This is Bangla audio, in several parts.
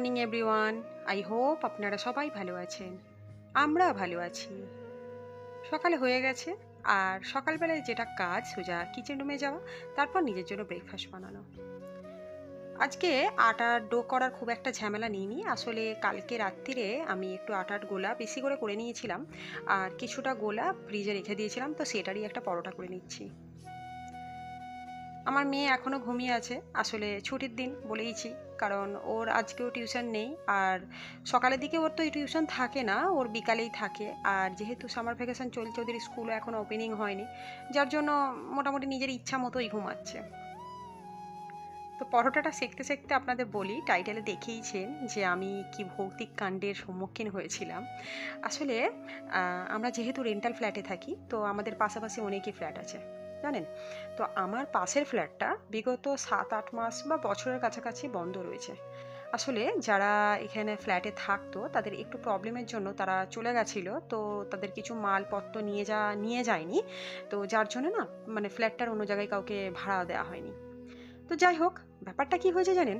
Morning everyone. আই হোপ আপনারা সবাই ভালো আছেন। আমরা ভালো আছি। সকালে হয়ে গেছে, আর সকালবেলায় যেটা কাজ সোজা কিচেন রুমে যাওয়া, তারপর নিজের জন্য ব্রেকফাস্ট বানানো। আজকে আটার ডো করার খুব একটা ঝামেলা নিইনি। আসলে কালকে রাত্রিরে আমি একটু আটার গোলা বেশি করে করে নিয়েছিলাম, আর কিছুটা গোলা ফ্রিজে রেখে দিয়েছিলাম, তো সেটারই একটা পরোটা করে নিচ্ছি। আমার মেয়ে এখনও ঘুমিয়ে আছে, আসলে ছুটির দিন বলেইছি, কারণ ওর আজকেও টিউশন নেই। আর সকালের দিকে ওর তো টিউশন থাকে না, ওর বিকালেই থাকে। আর যেহেতু সামার ভ্যাকেশন চলছে, ওদের স্কুলও এখনও ওপেনিং হয়নি, যার জন্য মোটামুটি নিজের ইচ্ছা মতোই ঘুমাচ্ছে। তো পরোটাটা সেঁকতে সেঁকতে আপনাদের বলি, টাইটেলে দেখেইছেন যে আমি কি ভৌতিক কাণ্ডের সম্মুখীন হয়েছিলাম। আসলে আমরা যেহেতু রেন্টাল ফ্ল্যাটে থাকি, তো আমাদের পাশাপাশি অনেকই ফ্ল্যাট আছে, জানেন। তো আমার পাশের ফ্ল্যাটটা বিগত 7-8 মাস বা বছরের কাছাকাছি বন্ধ রয়েছে। আসলে যারা এখানে ফ্ল্যাটে থাকতো তাদের একটু প্রবলেমের জন্য তারা চলে গেছিলো, তো তাদের কিছু মালপত্র নিয়ে যায়নি। তো যার জন্য না, মানে ফ্ল্যাটটার অন্য জায়গায় কাউকে ভাড়া দেওয়া হয়নি। তো যাই হোক, ব্যাপারটা কি হয়েছে জানেন,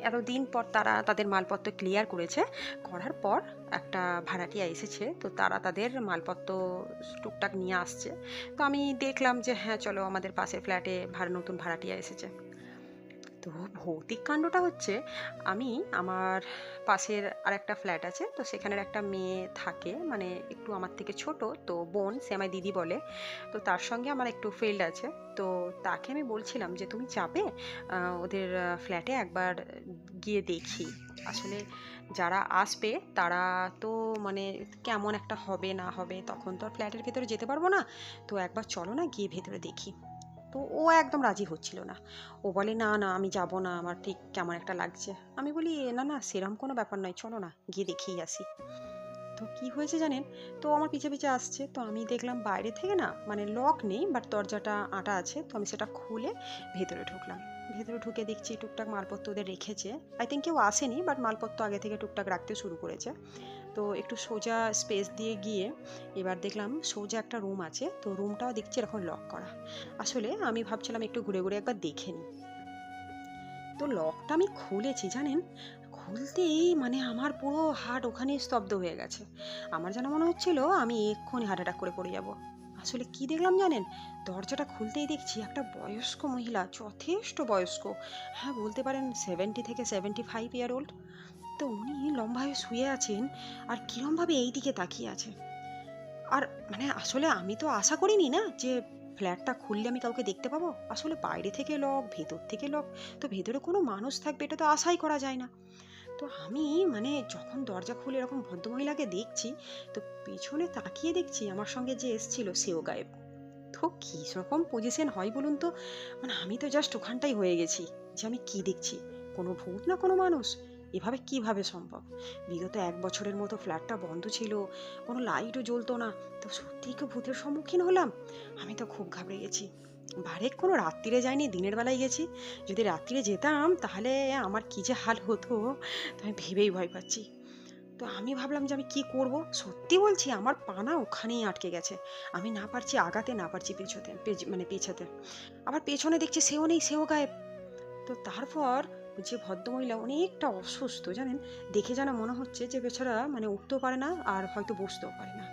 এতদিন পর তারা তাদের মালপত্র ক্লিয়ার করেছে। করার পর একটা ভাড়াটিয়া এসেছে, তো তারা তাদের মালপত্র টুকটাক নিয়ে আসছে। তো আমি দেখলাম যে হ্যাঁ চলো, আমাদের পাশের ফ্ল্যাটে নতুন ভাড়াটিয়া এসেছে। তো ভৌতিক কাণ্ডটা হচ্ছে, আমি আমার পাশের আরেকটা ফ্ল্যাট আছে, তো সেখানের একটা মেয়ে থাকে, মানে একটু আমার থেকে ছোট, তো বোন, সে আমায় দিদি বলে। তো তার সঙ্গে আমার একটু ফিল্ড আছে। তো তাকে আমি বলছিলাম যে তুমি যাবে ওদের ফ্ল্যাটে একবার গিয়ে দেখি। আসলে যারা আসবে তারা তো মানে কেমন একটা হবে না হবে, তখন তো আর ফ্ল্যাটের ভেতরে যেতে পারবো না। তো একবার চলো না, গিয়ে ভেতরে দেখি। তো ও একদম রাজি হচ্ছিল না। ও বলে না না, আমি যাব না, আমার ঠিক কেমন একটা লাগছে। আমি বলি না না, সেরম কোনো ব্যাপার নয়, চলো না, গিয়ে দেখেই আসি। তো কি হয়েছে জানেন, তো আমার পিছে পিছে আসছে, তো আমি দেখলাম বাইরে থেকে না, মানে লক নেই বাট দরজাটা আটা আছে, তো আমি সেটা খুলে ভেতরে ঢুকলাম। ভেতরে ঢুকে দেখছি টুকটাক মালপত্র ওদের রেখেছে। আই থিঙ্ক কেউ আসেনি, বাট মালপত্র আগে থেকে টুকটাক রাখতে শুরু করেছে। তো একটু সোজা স্পেস দিয়ে গিয়ে এবার দেখলাম সোজা একটা রুম আছে, তো রুমটাও দেখছি এরকম লক করা। আসলে আমি ভাবছিলাম একটু ঘুরে ঘুরে একবার দেখে নিই। তো লকটা আমি খুলেছি জানেন, খুলতেই মানে আমার পুরো হার্ট ওখানেই স্তব্ধ হয়ে গেছে। আমার যেন মনে হচ্ছিল আমি এক্ষুনি হার্ট অ্যাটাক করে পড়ে যাব। আসলে কি দেখলাম জানেন, দরজাটা খুলতেই দেখছি একটা বয়স্ক মহিলা, যথেষ্ট বয়স্ক, হ্যাঁ বলতে পারেন 70 থেকে 75 ইয়ার ওল্ড। তো উনি লম্বা হয়ে শুয়ে আছেন, আর কিরমভাবে এই দিকে তাকিয়ে আছে। আর মানে আসলে আমি তো আশা করিনি না যে ফ্ল্যাটটা খুললে আমি কাউকে দেখতে পাবো। আসলে বাইরে থেকে লক, ভেতর থেকে লক, তো ভেতরে কোনো মানুষ থাকবে এটা তো আশাই করা যায় না। তো আমি মানে যখন দরজা খুলে এরকম ভদ্রমহিলাকে দেখছি, তো পেছনে তাকিয়ে দেখছি আমার সঙ্গে যে এসছিল সেও গায়েব। তো কী রকম পজিশন হয় বলুন তো, মানে আমি তো জাস্ট ওখানটাই হয়ে গেছি যে আমি কি দেখছি, কোনো ভূত না কোনো মানুষ, এভাবে কিভাবে সম্ভব। বিগত 1 বছরের মতো ফ্ল্যাটটা বন্ধ ছিল, কোনো লাইটও জ্বলতো না, তো সত্যিই কি ভূতের সম্মুখীন হলাম। আমি তো খুব ঘাবড়ে গেছি। বারেক কোনো রাত্রিরে যাইনি, দিনের বেলায় গেছি। যদি রাত্রিরে যেতাম তাহলে আমার কি যে হাল হতো, তো আমি ভেবেই ভয় পাচ্ছি। তো আমি ভাবলাম যে আমি কি করব, সত্যি বলছি আমার পা না ওখানেই আটকে গেছে। আমি না পারছি আগাতে, না পারছি পেছোতে, মানে পেছাতে। আবার পেছনে দেখছি সেও নেই, সেও গায়েব। তো তারপর যে ভদ্রমহিলা অনেকটা অসুস্থ জানেন, দেখে যেন মনে হচ্ছে যে বেচারা মানে উঠতেও পারে না, আর হয়তো বসতেও পারে না।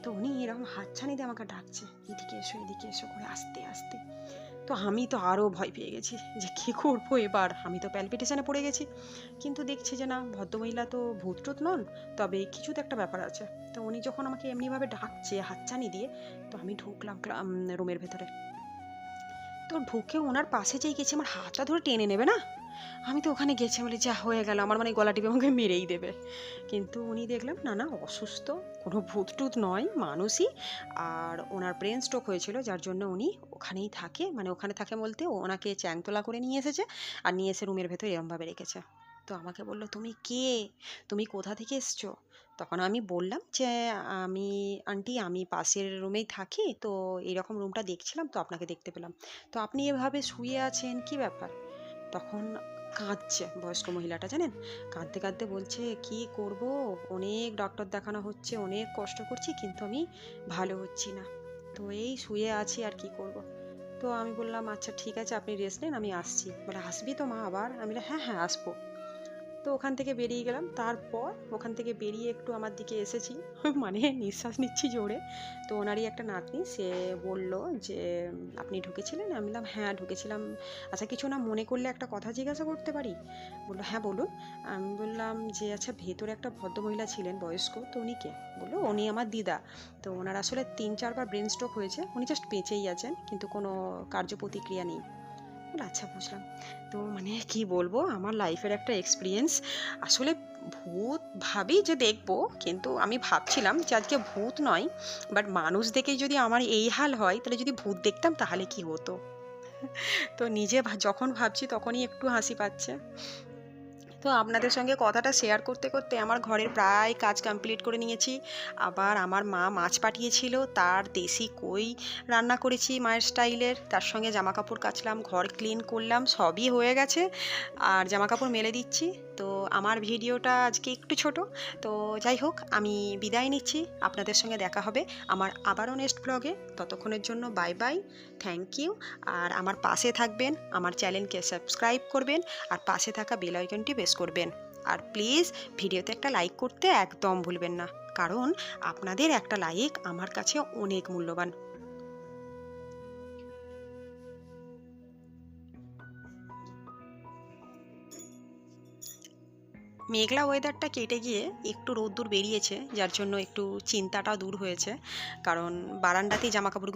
তো উনি এরকম হাতছানি দিয়ে আমাকে ডাকছে, এদিকে এসো এদিকে এসো করে, আস্তে আস্তে। তো আমি তো আরও ভয় পেয়ে গেছি যে কী করবো এবার, আমি তো প্যালপিটেশনে পড়ে গেছি। কিন্তু দেখছি যে না, ভদ্রমহিলা তো ভূত টুত নন, তবে কিছু তো একটা ব্যাপার আছে। তো উনি যখন আমাকে এমনিভাবে ডাকছে হাতছানি দিয়ে, তো আমি ঢুকলাম রুমের ভেতরে। তো ঢুকে ওনার পাশে যেই গেছি, আমার হাতটা ধরে টেনে নেবে না, আমি তো ওখানে গেছি, বলি যা হয়ে গেল, আমার মানে গলা টিপে আমাকে মেরেই দেবে। কিন্তু উনি দেখলাম না না, অসুস্থ, কোনো ভূত টুত নয়, মানুষই। আর ওনার ব্রেন স্ট্রোক হয়েছিল, যার জন্য উনি ওখানেই থাকে, মানে ওখানে থাকে বলতে ওনাকে চ্যাংতলা করে নিয়ে এসেছে, আর নিয়ে এসে রুমের ভেতর এরমভাবে রেখেছে। তো আমাকে বললো তুমি কে, তুমি কোথা থেকে এসছো। তখন আমি বললাম যে আমি আন্টি, আমি পাশের রুমেই থাকি, তো এইরকম রুমটা দেখছিলাম, তো আপনাকে দেখতে পেলাম। তো আপনি এভাবে শুয়ে আছেন, কি ব্যাপার। তখন কাঁদছে বয়স্ক মহিলাটা জানেন, কাঁদতে কাঁদতে বলছে কি করব, অনেক ডক্টর দেখানো হচ্ছে, অনেক কষ্ট করছি, কিন্তু আমি ভালো হচ্ছি না, তো এই শুয়ে আছি আর কি করব। তো আমি বললাম আচ্ছা ঠিক আছে, আপনি রেস্ট নিন, আমি আসছি। বলে আসবি তো মা আবার, আমি বললাম হ্যাঁ হ্যাঁ আসবো। তো ওখান থেকে বেরিয়ে গেলাম। তারপর ওখান থেকে বেরিয়ে একটু আমার দিকে এসেছি মানে নিঃশ্বাস নিচ্ছি জোরে। তো ওনারই একটা নাতনি, সে বলল যে আপনি ঢুকেছিলেন? আমি বললাম হ্যাঁ ঢুকেছিলাম। আচ্ছা কিছু না মনে করলে একটা কথা জিজ্ঞাসা করতে পারি? বললো হ্যাঁ বলুন। আমি বললাম যে আচ্ছা ভেতরে একটা ভদ্রমহিলা ছিলেন বয়স্ক, তো উনি কে? বললো উনি আমার দিদা। তো ওনার আসলে 3-4 বার ব্রেন স্ট্রোক হয়েছে, উনি জাস্ট বেঁচেই আছেন কিন্তু কোনো কার্য প্রতিক্রিয়া নেই। বললাম, আচ্ছা বুঝলাম। তো মানে কি বলবো, আমার লাইফের একটা এক্সপিরিয়েন্স। আসলে ভূত ভাবি যে দেখবো, কিন্তু আমি ভাবছিলাম যে আজকে ভূত নয়, বাট মানুষ দেখেই যদি আমার এই হাল হয় তাহলে যদি ভূত দেখতাম তাহলে কি হতো। তো নিজে যখন ভাবছি তখনই একটু হাসি পাচ্ছে। তো আপনাদের সঙ্গে কথাটা শেয়ার করতে করতে আমার ঘরের প্রায় কাজ কমপ্লিট করে নিয়েছি। আবার আমার মা মাছ পাঠিয়েছিল, তার দেশি কই রান্না করেছি মায়ের স্টাইলের, তার সঙ্গে জামা কাপড় কাচলাম, ঘর ক্লিন করলাম, সবই হয়ে গেছে। আর জামা কাপড় মেলে দিচ্ছি। তো আমার ভিডিওটা আজকে একটু ছোট। তো যাই হোক, আমি বিদায় নিচ্ছি। আপনাদের সঙ্গে দেখা হবে আমার আবারও নেক্সট ব্লগে। ততক্ষণের জন্য বাই বাই, থ্যাংক ইউ। আর আমার পাশে থাকবেন, আমার চ্যানেলকে সাবস্ক্রাইব করবেন, আর পাশে থাকা বেল আইকনটি প্রেস করবেন। আর প্লিজ ভিডিওতে একটা লাইক করতে একদম ভুলবেন না, কারণ আপনাদের একটা লাইক আমার কাছে অনেক মূল্যবান। মেঘলা ওয়েদারটা কেটে গিয়ে একটু রোদ্দুর বেরিয়েছে, যার জন্য একটু চিন্তাটাও দূর হয়েছে। কারণ বারান্দাতেই জামা কাপড়গুলো